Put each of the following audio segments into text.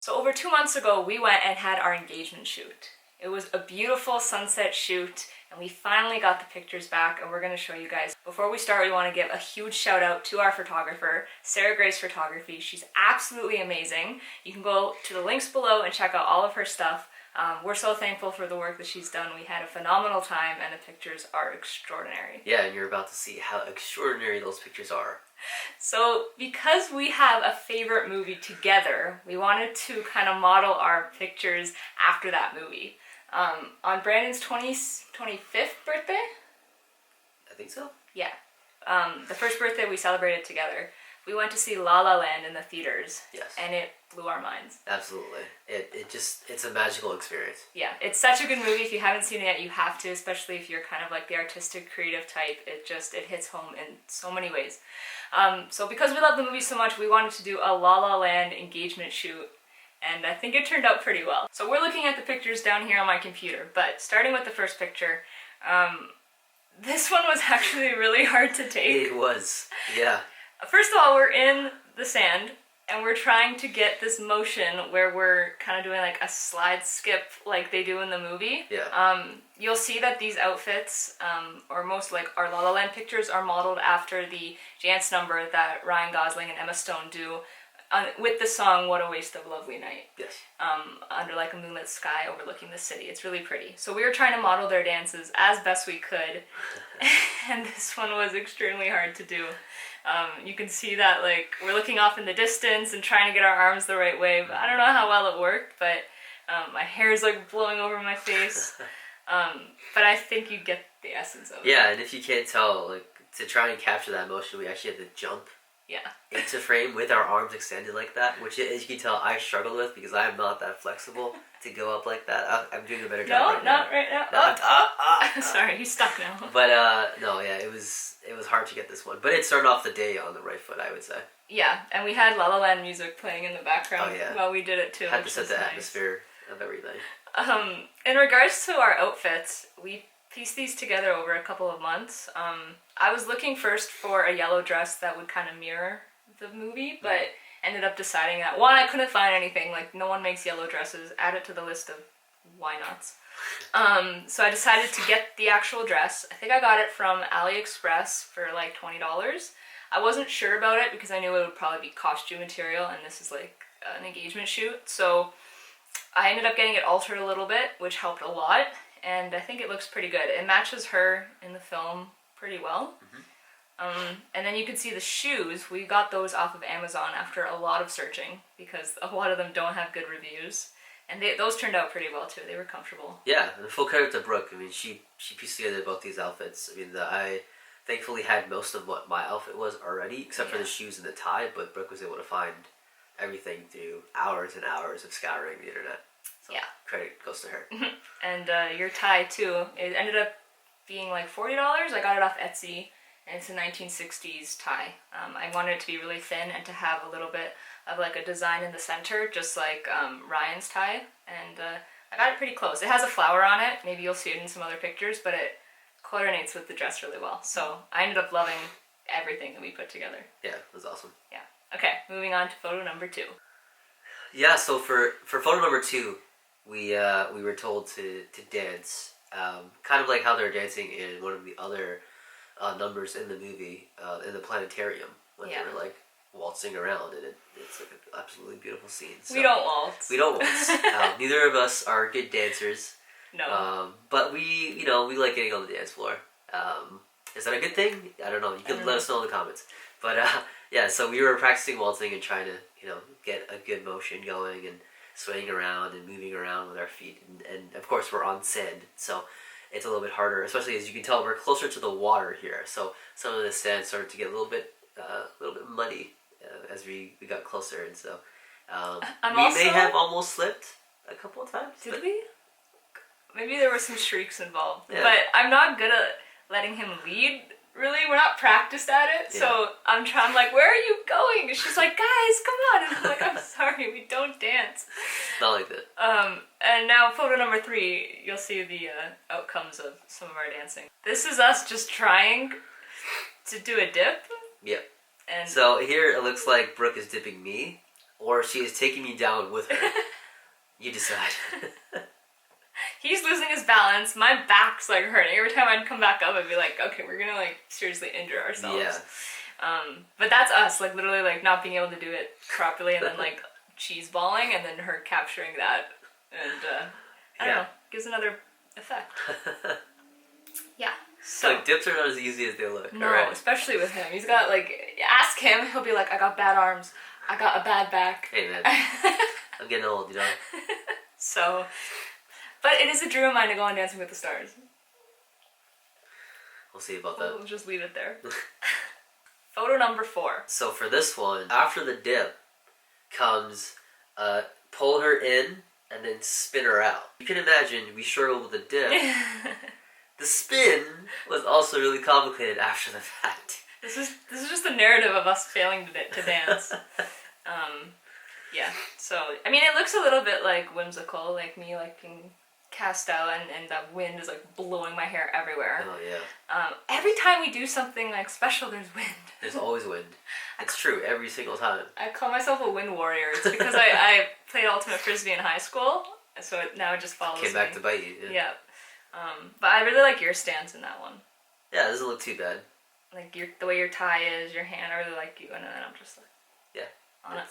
So over 2 months ago, we went and had our engagement shoot. It was a beautiful sunset shoot, and we finally got the pictures back, and we're going to show you guys. Before we start, we want to give a huge shout out to our photographer, Sarah Grace Photography. She's absolutely amazing. You can go to the links below and check out all of her stuff. We're so thankful for the work that she's done. We had a phenomenal time, and the pictures are extraordinary. Yeah, and you're about to see how extraordinary those pictures are. So because we have a favorite movie together, we wanted to kind of model our pictures after that movie. On Brandon's 25th birthday? I think so. Yeah. The first birthday we celebrated together, we went to see La La Land in the theaters. Yes. And it blew our minds. Absolutely. It's a magical experience. Yeah, it's such a good movie. If you haven't seen it yet, you have to, especially if you're kind of like the artistic, creative type. It hits home in so many ways. So because we love the movie so much, we wanted to do a La La Land engagement shoot, and I think it turned out pretty well. So we're looking at the pictures down here on my computer, but starting with the first picture, this one was actually really hard to take. It was, yeah. First of all, we're in the sand, and we're trying to get this motion where we're kind of doing like a slide skip like they do in the movie. Yeah. You'll see that these outfits, or most like our La La Land pictures, are modeled after the dance number that Ryan Gosling and Emma Stone do with the song What a Waste of a Lovely Night. Yes. Under like a moonlit sky overlooking the city. It's really pretty. So we were trying to model their dances as best we could, and this one was extremely hard to do. You can see that like we're looking off in the distance and trying to get our arms the right way, but I don't know how well it worked, but my hair is like blowing over my face. But I think you get the essence of it. Yeah, and if you can't tell, like to try and capture that motion, we actually had to jump into frame with our arms extended like that, which as you can tell I struggle with because I am not that flexible to go up like that. I'm doing a better job right now. No, not right now. No, sorry, he's stuck now. But no, yeah, it was hard to get this one, but it started off the day on the right foot, I would say. Yeah, and we had La La Land music playing in the background while we did it too. Had to set the atmosphere of everything. In regards to our outfits, we pieced these together over a couple of months. I was looking first for a yellow dress that would kind of mirror the movie, but ended up deciding that, one, I couldn't find anything, like no one makes yellow dresses, add it to the list of why nots. So I decided to get the actual dress. I think I got it from AliExpress for like $20. I wasn't sure about it because I knew it would probably be costume material, and this is like an engagement shoot, so I ended up getting it altered a little bit, which helped a lot, and I think it looks pretty good. It matches her in the film pretty well. And then you can see the shoes. We got those off of Amazon after a lot of searching because a lot of them don't have good reviews. And those turned out pretty well too. They were comfortable. Yeah, and full credit to Brooke. I mean, she pieced together both these outfits. I mean, I thankfully had most of what my outfit was already, except for the shoes and the tie, but Brooke was able to find everything through hours and hours of scouring the internet. So credit goes to her. And your tie too. It ended up being like $40. I got it off Etsy, and it's a 1960s tie. I wanted it to be really thin and to have a little bit of like a design in the center, just like Ryan's tie, and I got it pretty close. It has a flower on it. Maybe you'll see it in some other pictures, but it coordinates with the dress really well. So I ended up loving everything that we put together. Yeah, it was awesome. Yeah. Okay, moving on to photo number 2. Yeah, so for photo number 2, we were told to dance, kind of like how they're dancing in one of the other numbers in the movie, in the planetarium, when they were like waltzing around, and it's like an absolutely beautiful scene. So, we don't waltz. We don't waltz. Neither of us are good dancers. No. But we like getting on the dance floor. Is that a good thing? I don't know. You can let us know in the comments. But yeah, so we were practicing waltzing and trying to get a good motion going and swaying around and moving around with our feet, and of course we're on sand, so it's a little bit harder, especially as you can tell we're closer to the water here, so some of the sand started to get a little bit muddy as we got closer, and so we may have almost slipped a couple of times. Did we? Maybe there were some shrieks involved, but I'm not good at letting him lead. Really, we're not practiced at it, so I'm like, where are you going? And she's like, guys, come on. And I'm like, I'm sorry, we don't dance. Not like that. And now photo number 3, you'll see the outcomes of some of our dancing. This is us just trying to do a dip. Yep. And so here it looks like Brooke is dipping me. or she is taking me down with her. You decide. He's losing his balance. My back's like hurting. Every time I'd come back up, I'd be like, okay, we're gonna like seriously injure ourselves. Yeah. But that's us, like literally like not being able to do it properly and then like cheese balling and then her capturing that and I don't know, gives another effect. Yeah. So like dips are not as easy as they look. no, Alright. especially with him. He's got like ask him, he'll be like, I got bad arms, I got a bad back. Hey man, I'm getting old, you know. So, but it is a dream of mine to go on Dancing with the Stars. We'll see about that. We'll just leave it there. Photo number 4. So for this one, after the dip comes pull her in and then spin her out. You can imagine we struggled with the dip. The spin was also really complicated after the fact. This is just the narrative of us failing to dance. Yeah. So I mean, it looks a little bit like whimsical, like me like being cast out and the wind is like blowing my hair everywhere. Oh yeah. Every time we do something like special, there's wind. There's always wind. It's true every single time. I call myself a wind warrior. It's because I played ultimate frisbee in high school, so now it just follows Came back me. to bite you. Yeah. But I really like your stance in that one. Yeah, it doesn't look too bad. Like the way your tie is, your hand. I really like you, and then I'm just like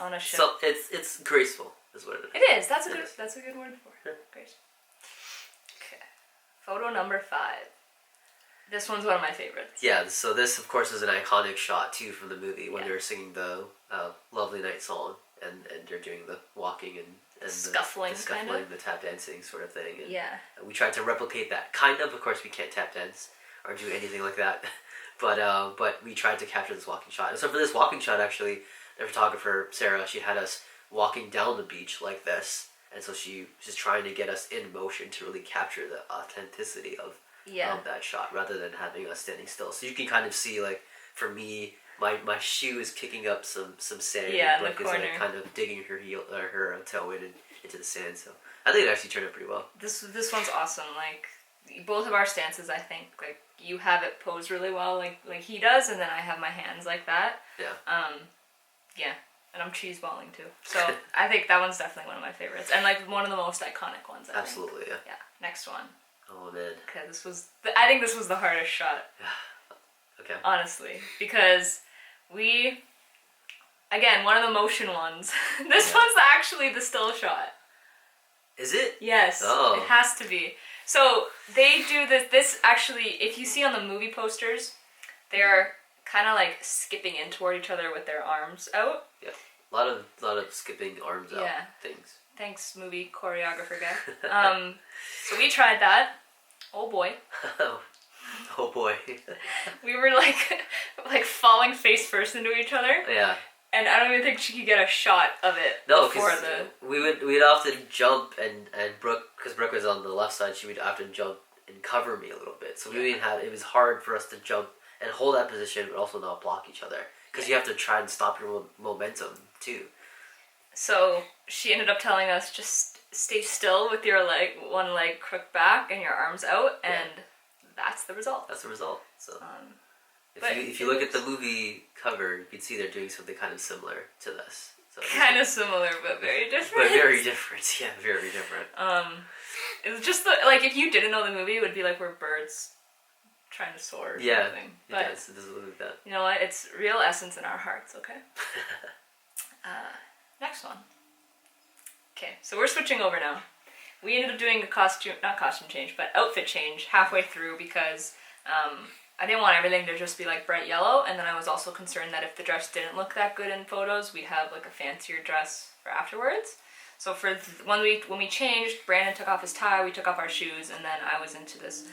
on a ship. So it's graceful, is what it is. It is. That's a good word for Yeah. it. Great. Okay. Photo number 5. This one's one of my favorites. Yeah, so this of course is an iconic shot too from the movie when Yeah. they're singing the Lovely Night song and they're doing the walking and Scuffling, the scuffling, kind of. the tap dancing sort of thing. And Yeah. we tried to replicate that. Kind of course we can't tap dance or do anything like that. But we tried to capture this walking shot. And so for this walking shot actually, the photographer, Sarah, she had us walking down the beach like this. And so she was just trying to get us in motion to really capture the authenticity of that shot rather than having us standing still. So you can kind of see, like, for me, my shoe is kicking up some sand. Yeah, and in the Brooke is like corner. kind of digging her heel or her toe into the sand. So I think it actually turned out pretty well. This one's awesome. Like both of our stances, I think, like you have it posed really well, like he does, and then I have my hands like that. Yeah. Yeah. And I'm cheese balling too. So I think that one's definitely one of my favorites, and like one of the most iconic ones. I Absolutely, think. yeah. Yeah. Next one. Oh man. Okay, I think this was the hardest shot. Okay. Honestly, because again, one of the motion ones. This Yeah. one's actually the still shot. Is it? Yes, Oh. it has to be. So they do this actually, if you see on the movie posters, they're kind of like skipping in toward each other with their arms out. Yeah. A lot of skipping arms out Yeah. things. Thanks, movie choreographer guy. So we tried that. Oh boy. Oh boy. We were like falling face first into each other. Yeah. And I don't even think she could get a shot of it No, before because we'd often jump and Brooke, because Brooke was on the left side, she would often jump and cover me a little bit. So it was hard for us to jump and hold that position, but also not block each other, because you have to try and stop your momentum too. So she ended up telling us, just stay still with your one leg crooked back and your arms out, and that's the result. That's the result. So but if you look at the movie cover, you can see they're doing something kind of similar to this. So kind of similar, but very different. But very different. Yeah, very different. It was just like if you didn't know the movie, it would be like we're birds trying to soar or something. But it does look like that. you know what? It's real essence in our hearts. Okay. Next one. Okay, so we're switching over now. We ended up doing not costume change, but outfit change halfway through because I didn't want everything to just be like bright yellow, and then I was also concerned that if the dress didn't look that good in photos, we'd have like a fancier dress for afterwards. So when we changed, Brandon took off his tie, we took off our shoes, and then I was into this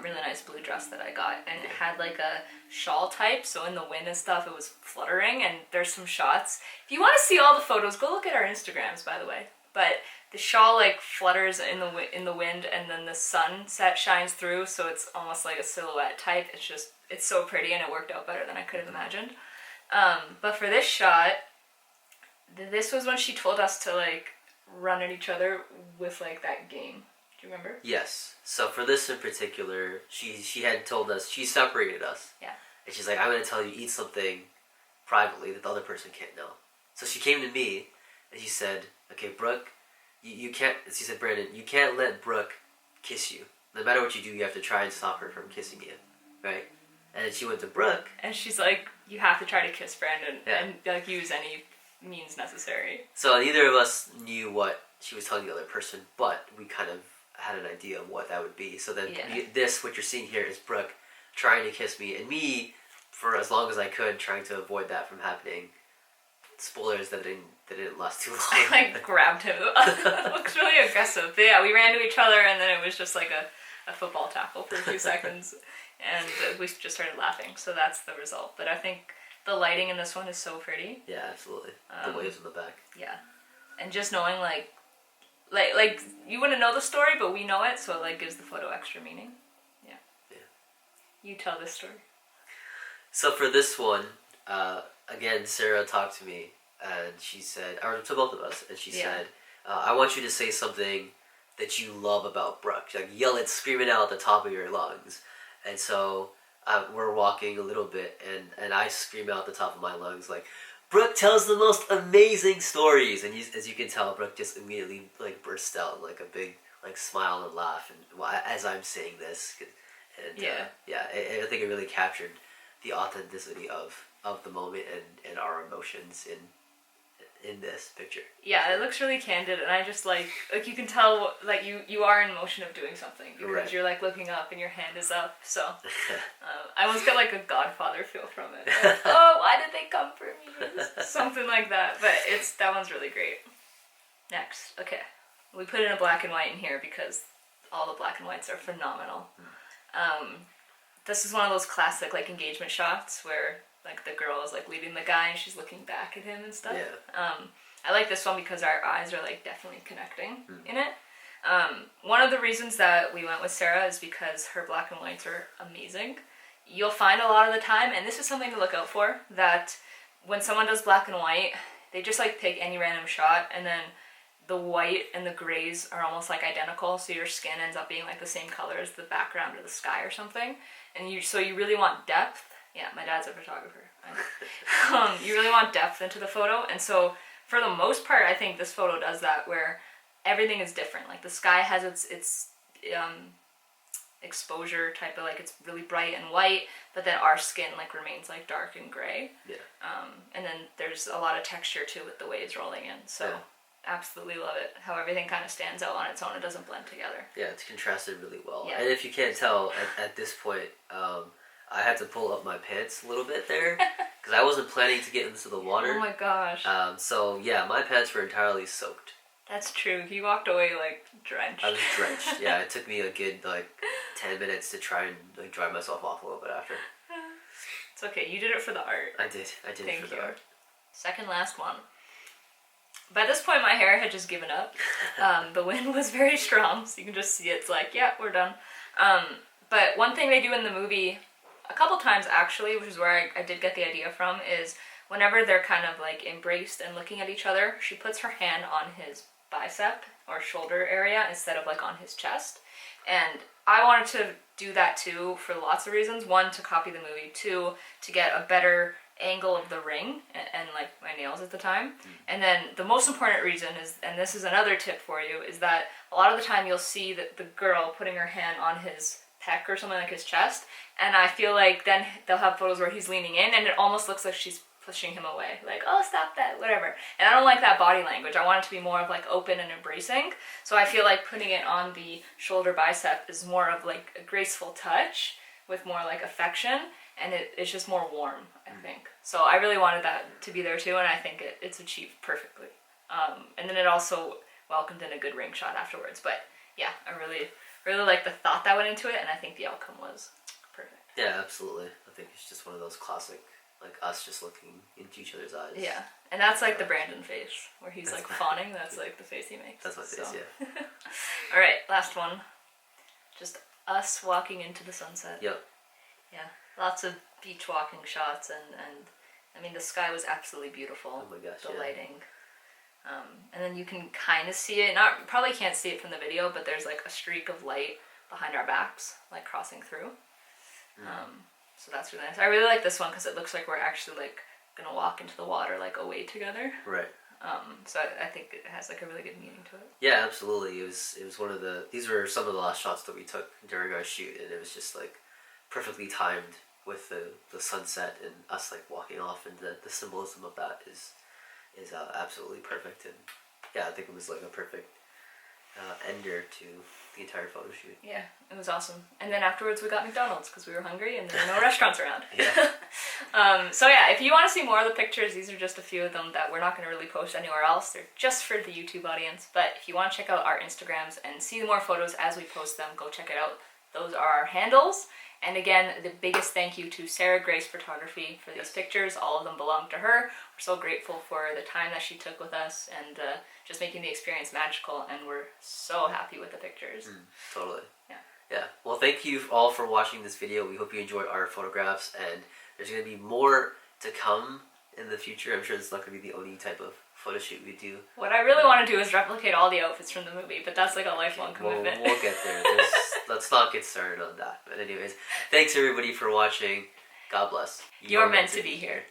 really nice blue dress that I got, and it had like a shawl type, so in the wind and stuff it was fluttering, and there's some shots. If you want to see all the photos, go look at our Instagrams, by the way. But the shawl like flutters in the wind, and then the sunset shines through, so it's almost like a silhouette type. It's so pretty, and it worked out better than I could have imagined. But for this shot, this was when she told us to like run at each other with like that game. Do you remember? Yes. So for this in particular, she had told us, she separated us. Yeah. And she's like, I'm going to tell you, eat something privately that the other person can't know. So she came to me, and she said, "Okay, Brooke, you can't." She said, "Brandon, you can't let Brooke kiss you. No matter what you do, you have to try and stop her from kissing you, right?" And then she went to Brooke, and she's like, "You have to try to kiss Brandon and like use any means necessary." So neither of us knew what she was telling the other person, but we kind of had an idea of what that would be. So then what you're seeing here is Brooke trying to kiss me, and me, for as long as I could, trying to avoid that from happening. Spoilers that didn't last too long. I like grabbed him. It looks really aggressive. But yeah, we ran to each other, and then it was just like a football tackle for a few seconds, and we just started laughing. So that's the result. But I think the lighting in this one is so pretty. Yeah, absolutely. The waves in the back. Yeah, and just knowing like you wouldn't know the story, but we know it, so it like gives the photo extra meaning. Yeah. You tell this story. So for this one, again, Sarah talked to me, and she said, or to both of us, and she said, "I want you to say something that you love about Brooke. Like yell it, scream it out at the top of your lungs." And so we're walking a little bit, and I scream out at the top of my lungs like, "Brooke tells the most amazing stories," and as you can tell, Brooke just immediately like bursts out in like a big like smile and laugh, and as I'm saying this, and I think it really captured the authenticity of the moment and our emotions in this picture. Yeah, it looks really candid, and I just like you can tell like you are in motion of doing something because you're like looking up and your hand is up. So I almost got like a Godfather feel from it. Like, oh, why did they come for me? Something like that. But that one's really great. Next, okay, we put in a black and white in here because all the black and whites are phenomenal. This is one of those classic like engagement shots where like the girl is like leading the guy and she's looking back at him and stuff. Yeah. I like this one because our eyes are like definitely connecting in it. One of the reasons that we went with Sarah is because her black and whites are amazing. You'll find a lot of the time, and this is something to look out for, that when someone does black and white, they just like pick any random shot, and then the white and the grays are almost like identical, so your skin ends up being like the same color as the background or the sky or something. And you really want depth. Yeah, my dad's a photographer. You really want depth into the photo, and so for the most part, I think this photo does that, where everything is different. Like the sky has its exposure type of like it's really bright and white, but then our skin like remains like dark and gray. Yeah. And then there's a lot of texture too with the waves rolling in. So absolutely love it. How everything kind of stands out on its own. It doesn't blend together. Yeah, it's contrasted really well. Yeah. And if you can't tell at this point, I had to pull up my pants a little bit there because I wasn't planning to get into the water. Oh my gosh. So yeah, my pants were entirely soaked. That's true. He walked away like drenched. I was drenched. Yeah, it took me a good like 10 minutes to try and like dry myself off a little bit after. It's okay. You did it for the art. I did Thank it for the art. Second last one. By this point, my hair had just given up. The wind was very strong, so you can just see it's like, yeah, we're done. But one thing they do in the movie, a couple times actually, which is where I did get the idea from, is whenever they're kind of like embraced and looking at each other, she puts her hand on his bicep or shoulder area instead of like on his chest. And I wanted to do that too for lots of reasons. One, to copy the movie. Two, to get a better angle of the ring and like my nails at the time. And then the most important reason is, and this is another tip for you, is that a lot of the time you'll see that the girl putting her hand on his pec or something like his chest, and I feel like then they'll have photos where he's leaning in and it almost looks like she's pushing him away, like, oh, stop that, whatever. And I don't like that body language. I want it to be more of like open and embracing. So I feel like putting it on the shoulder bicep is more of like a graceful touch with more like affection, and it's just more warm, I think. So I really wanted that to be there too, and I think it's achieved perfectly. And then it also welcomed in a good ring shot afterwards. But yeah, I really like the thought that went into it, and I think the outcome was perfect. Yeah, absolutely. I think it's just one of those classic, like us just looking into each other's eyes. Yeah, and that's like the Brandon face, where he's like fawning. That's like the face he makes. That's my face, yeah. All right, last one. Just us walking into the sunset. Yep. Yeah, lots of beach walking shots, and I mean the sky was absolutely beautiful. Oh my gosh, the lighting. And then you can kind of see it. Probably can't see it from the video, but there's like a streak of light behind our backs, like crossing through. So that's really nice. I really like this one because it looks like we're actually like gonna walk into the water like away together. Right. So I think it has like a really good meaning to it. Yeah, absolutely. It was one of the. These were some of the last shots that we took during our shoot, and it was just like perfectly timed with the sunset and us like walking off, and the symbolism of that is absolutely perfect. And yeah, I think it was like a perfect ender to the entire photo shoot. Yeah, it was awesome. And then afterwards we got McDonald's because we were hungry and there were no restaurants around. Yeah. So yeah, if you want to see more of the pictures, these are just a few of them that we're not going to really post anywhere else. They're just for the YouTube audience. But if you want to check out our Instagrams and see more photos as we post them, go check it out. Those are our handles. And again, the biggest thank you to Sarah Grace Photography for these pictures. All of them belong to her. We're so grateful for the time that she took with us and just making the experience magical. And we're so happy with the pictures. Totally. Yeah. Yeah. Well, thank you all for watching this video. We hope you enjoyed our photographs, and there's going to be more to come in the future. I'm sure it's not going to be the only type of photo shoot we do. What I really want to do is replicate all the outfits from the movie, but that's like a lifelong commitment. We'll get there. Let's not get started on that. But anyways, thanks everybody for watching. God bless. You're meant to be here.